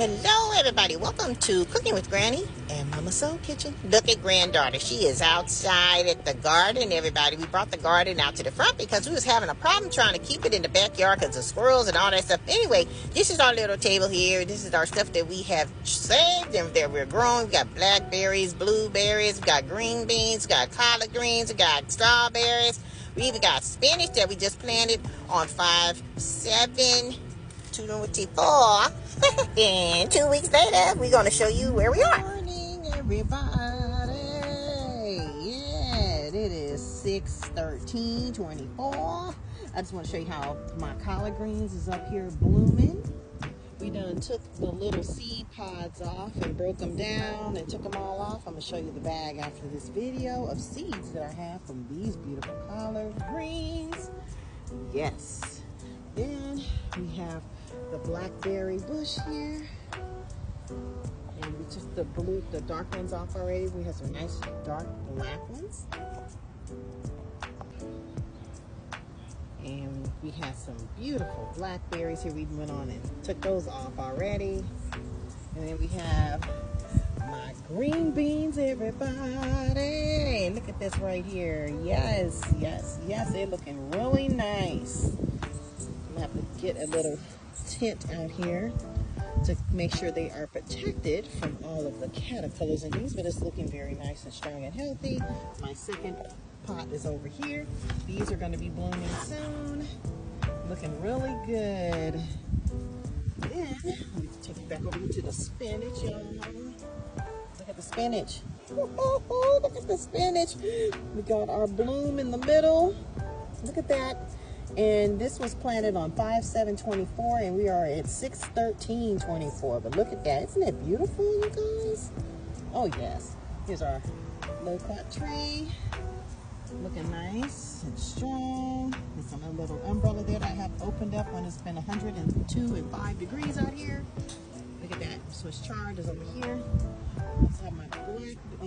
Hello everybody, welcome to Cooking with Granny and Momma Soul Kitchen. Look at granddaughter, she is outside at the garden, everybody. We brought the garden out to the front because we was having a problem trying to keep it in the backyard because of squirrels and all that stuff. Anyway, this is our little table here. This is our stuff that we have saved and that we're growing. We got blackberries, blueberries, we got green beans, we got collard greens, we got strawberries. We even got spinach that we just planted on 5-7 24. And 2 weeks later, we're going to show you where we are. Good morning, everybody. Yeah, it is 6/13/24. I just want to show you how my collard greens is up here blooming. We done took the little seed pods off and broke them down and took them all off. I'm going to show you the bag after this video of seeds that I have from these beautiful collard greens. Yes. Then we have the blackberry bush here, and we took the dark ones off already. We have some nice dark black ones, and we have some beautiful blackberries here. We went on and took those off already. And then we have my green beans, everybody. Look at this right here. Yes, they're looking really nice. I'm gonna have to get a little tent out here to make sure they are protected from all of the caterpillars and things, but it's looking very nice and strong and healthy. My second pot is over here. These are going to be blooming soon, looking really good. Then let me take you back over here to the spinach, y'all. Look at the spinach. Look at the spinach. We got our bloom in the middle. Look at that. And this was planted on 5/7/24, and we are at 6/13/24. But look at that. Isn't it beautiful, you guys? Oh, yes. Here's our low-cut tree. Looking nice and strong. There's some little umbrella there that I have opened up when it's been 102 and 5 degrees out here. Look at that. Swiss chard is over here. I also have my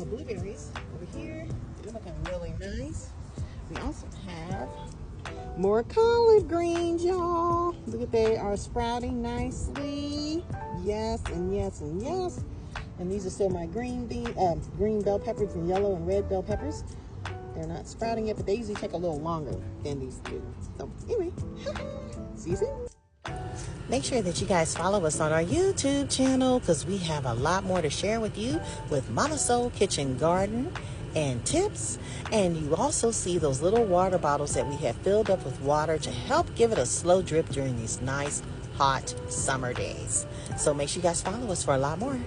blueberries over here. They're looking really nice. We also have more collard greens, y'all. Look at, they are sprouting nicely. Yes, and yes, and yes. And these are still my green bell peppers and yellow and red bell peppers. They're not sprouting yet, but they usually take a little longer than these do. So anyway, see you soon. Make sure that you guys follow us on our YouTube channel because we have a lot more to share with you with Momma Soul Kitchen Garden and tips. And you also see those little water bottles that we have filled up with water to help give it a slow drip during these nice hot summer days. So make sure you guys follow us for a lot more.